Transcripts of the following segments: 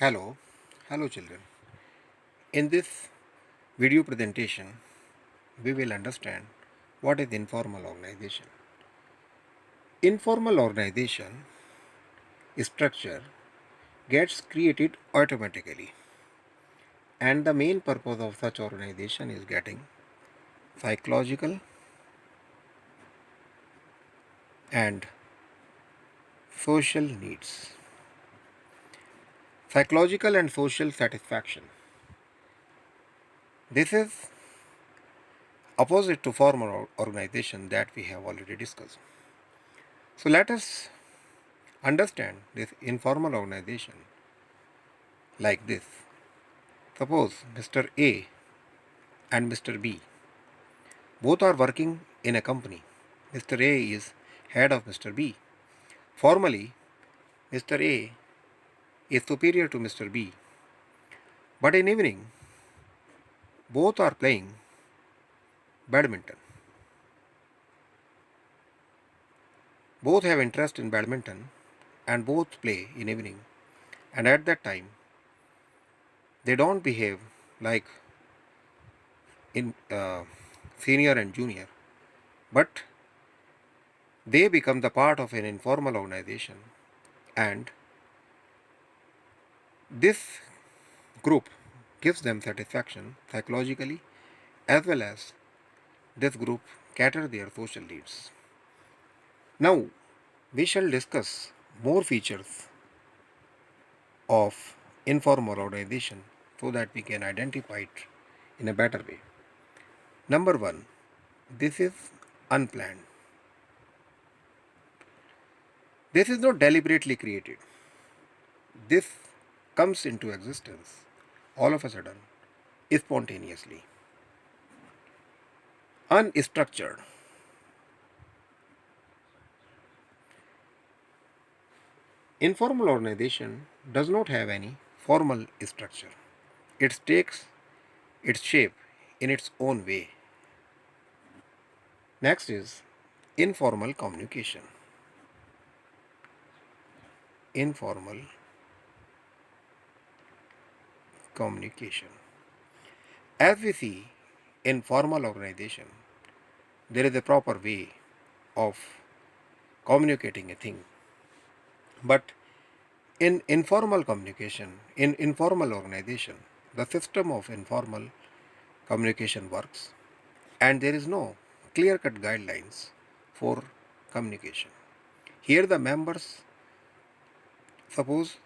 Hello, hello children. In this video presentation, we will understand what is informal organization. Informal organization structure gets created automatically, and the main purpose of such organization is getting psychological and social needs. Psychological and social satisfaction. This is opposite to formal organization that we have already discussed. So let us understand this informal organization like this. Suppose Mr. A and Mr. B both are working in a company. Mr. A is head of Mr. B. Formally, Mr. A is superior to Mr. B. But in evening, both are playing badminton. Both have interest in badminton and both play in evening. And at that time, they don't behave like in senior and junior, but they become the part of an informal organization, and this group gives them satisfaction psychologically, as well as this group cater their social needs. Now we shall discuss more features of informal organization so that we can identify it in a better way. Number one, this is unplanned. This is not deliberately created. This comes into existence all of a sudden, spontaneously. Unstructured. Informal organization does not have any formal structure. It takes its shape in its own way. Next is informal communication. Informal communication. As we see in formal organization, there is a proper way of communicating a thing. But in informal communication, in informal organization, the system of informal communication works, and there is no clear cut guidelines for communication. Here the members, suppose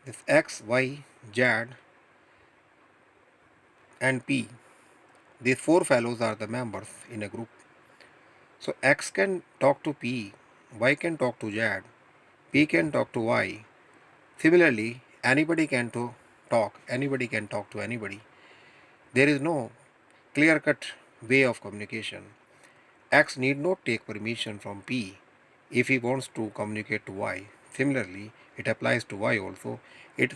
this X, Y, Z and P, these four fellows are the members in a group. So X can talk to P, Y can talk to Z, P can talk to Y. Similarly, anybody can talk to anybody. There is no clear cut way of communication. X need not take permission from P if he wants to communicate to Y. Similarly, it applies to Y also. It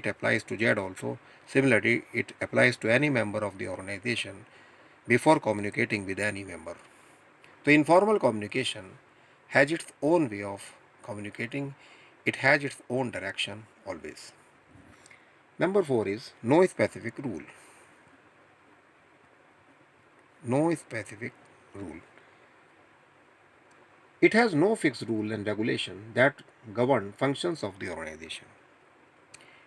applies to Z also. Similarly, it applies to any member of the organization before communicating with any member. So informal communication has its own way of communicating. It has its own direction always. Number 4 is no specific rule. No specific rule. It has no fixed rule and regulation that govern functions of the organization.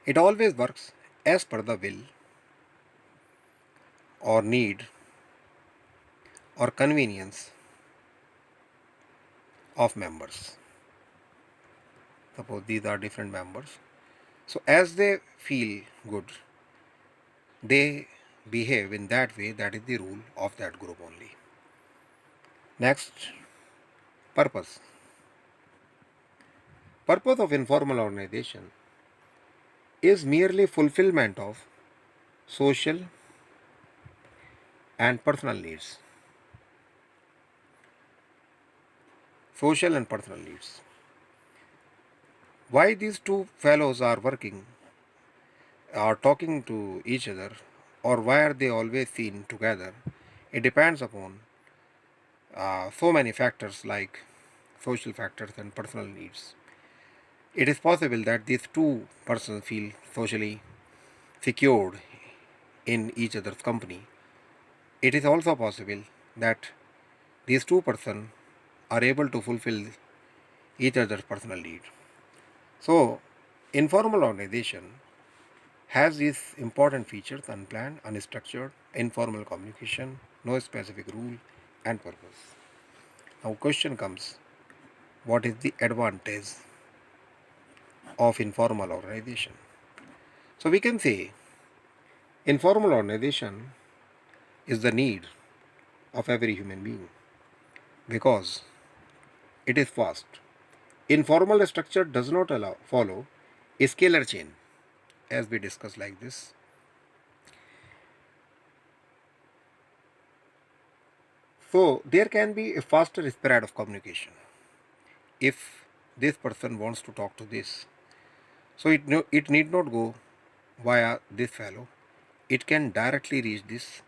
It always works as per the will or need or convenience of members. Suppose these are different members. So as they feel good, they behave in that way. That is the rule of that group only. Next, purpose. Purpose of informal organization is merely fulfillment of social and personal needs. Social and personal needs. Why these two fellows are working, are talking to each other, or why are they always seen together? It depends upon so many factors like social factors and personal needs. It is possible that these two persons feel socially secured in each other's company. It is also possible that these two persons are able to fulfill each other's personal need. So, informal organization has these important features: unplanned, unstructured, informal communication, no specific rule and purpose. Now, question comes: what is the advantage of informal organization? So, we can say informal organization is the need of every human being because it is fast. Informal structure does not follow a scalar chain, as we discussed like this. So there can be a faster spread of communication if this person wants to talk to this. So it need not go via this fellow. It can directly reach this,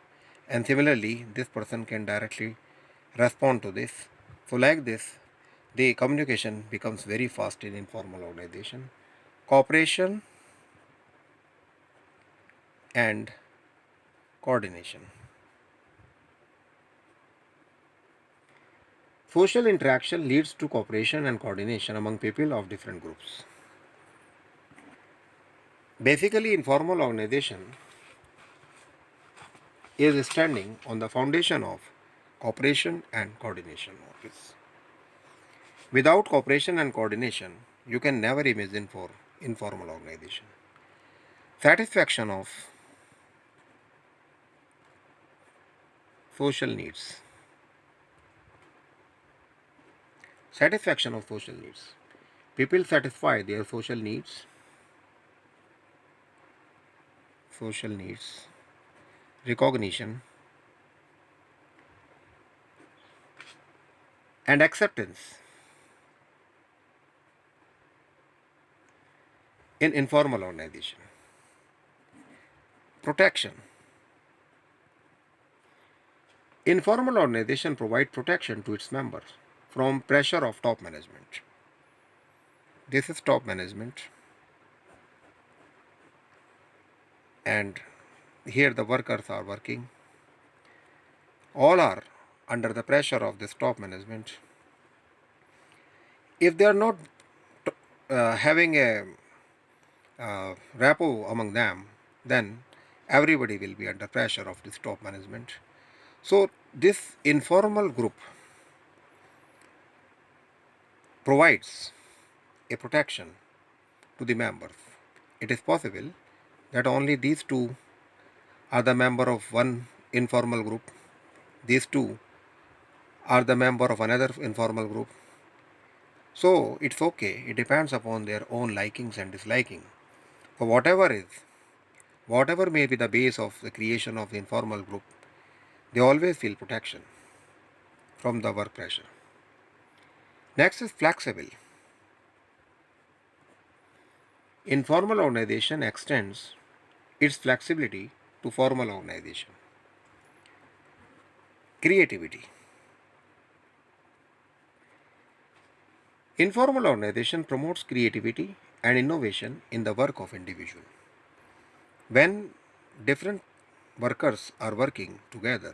and similarly, this person can directly respond to this. So like this, the communication becomes very fast in informal organization. Cooperation and coordination. Social interaction leads to cooperation and coordination among people of different groups. Basically, informal organization is standing on the foundation of cooperation and coordination. Without cooperation and coordination, you can never imagine for informal organization. Satisfaction of social needs. Satisfaction of social needs. People satisfy their social needs, recognition, and acceptance in informal organization. Protection. Informal organization provide protection to its members from pressure of top management. This is top management, and here the workers are working. All are under the pressure of this top management. If they are not having a rapport among them, then everybody will be under pressure of this top management. So this informal group provides a protection to the members. It is possible that only these two are the member of one informal group, these two are the member of another informal group. So it's okay, it depends upon their own likings and disliking. So whatever may be the base of the creation of the informal group, they always feel protection from the work pressure. Next is flexible. Informal organization extends its flexibility to formal organization. Creativity. Informal organization promotes creativity and innovation in the work of individual. When different workers are working together,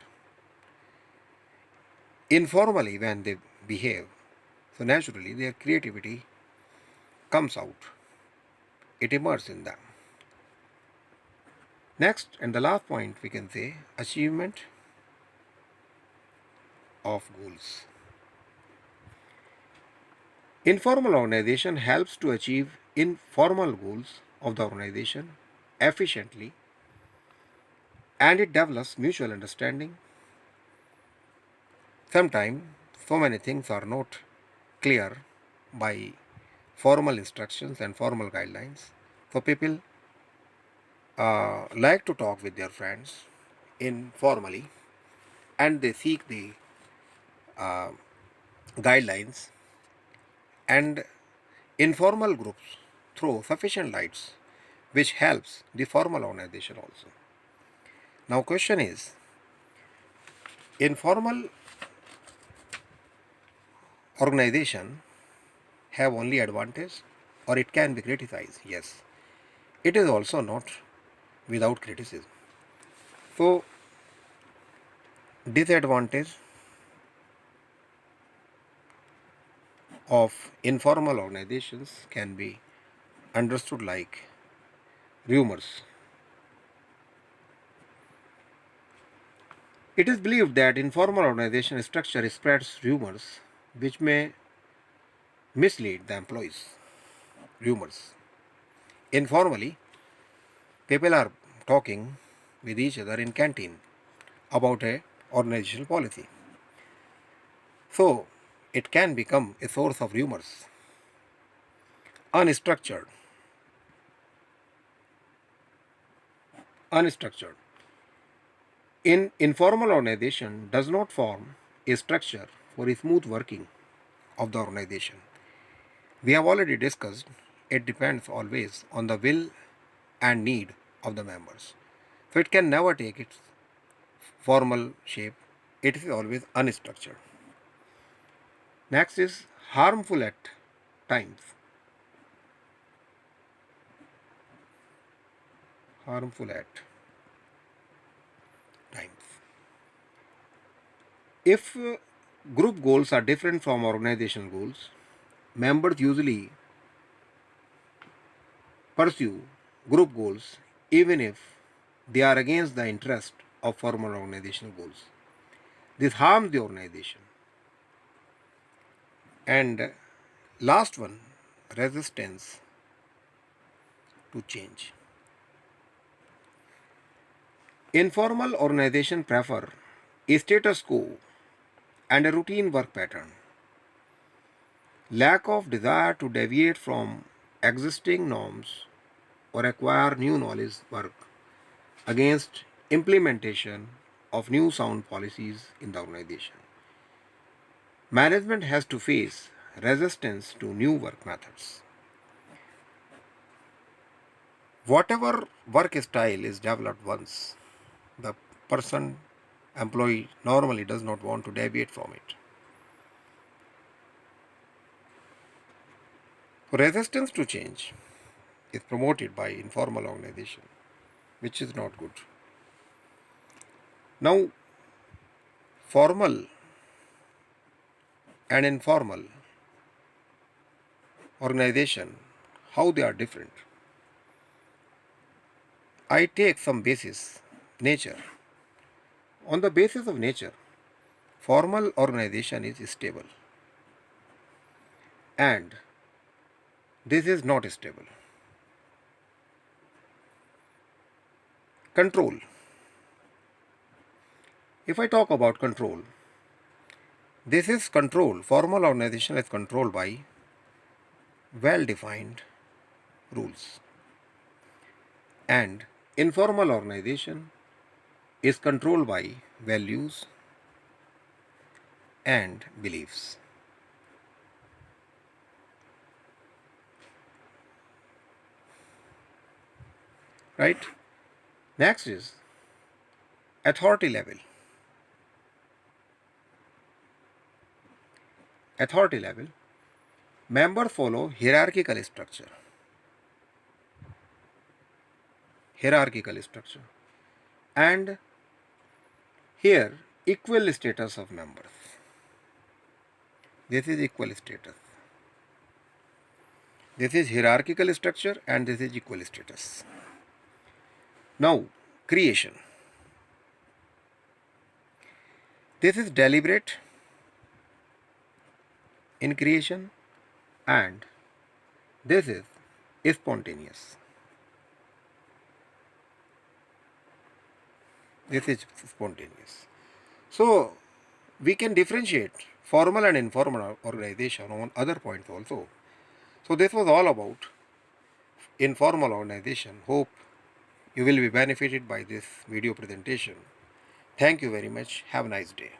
informally when they behave, so naturally their creativity comes out. It emerges in them. Next and the last point we can say achievement of goals. Informal organization helps to achieve informal goals of the organization efficiently, and it develops mutual understanding. Sometimes so many things are not clear by formal instructions and formal guidelines. So people like to talk with their friends informally, and they seek the uh, guidelines, and informal groups throw sufficient lights which helps the formal organization also. Now question is, informal organization have only advantage or it can be criticized. Yes, it is also not without criticism. So, disadvantage of informal organizations can be understood like rumors. It is believed that informal organization structure spreads rumors which may mislead the employees. Rumors. Informally, people are talking with each other in canteen about a organizational policy. So, it can become a source of rumors. Unstructured. Unstructured. In informal organization does not form a structure for a smooth working of the organization. We have already discussed it depends always on the will and need of the members. So it can never take its formal shape. It is always unstructured. Next is harmful at times. Harmful at times. If group goals are different from organizational goals, members usually pursue group goals even if they are against the interest of formal organizational goals. This harms the organization. And last one, resistance to change. Informal organizations prefer a status quo and a routine work pattern. Lack of desire to deviate from existing norms or acquire new knowledge work against implementation of new sound policies in the organization. Management has to face resistance to new work methods. Whatever work style is developed once, the person, employee normally does not want to deviate from it. Resistance to change is promoted by informal organization, which is not good. Now, formal and informal organization, how they are different. I take some basis, nature. On the basis of nature, formal organization is stable and this is not stable. Control. If I talk about control, this is control. Formal organization is controlled by well defined rules. And informal organization is controlled by values and beliefs. Right? Next is authority level. Authority level. Members follow hierarchical structure. Hierarchical structure. And here, equal status of members. This is equal status. This is hierarchical structure and this is equal status. Now, creation. This is deliberate in creation and this is spontaneous. This is spontaneous. So, we can differentiate formal and informal organization on other points also. So, this was all about informal organization. Hope you will be benefited by this video presentation. Thank you very much. Have a nice day.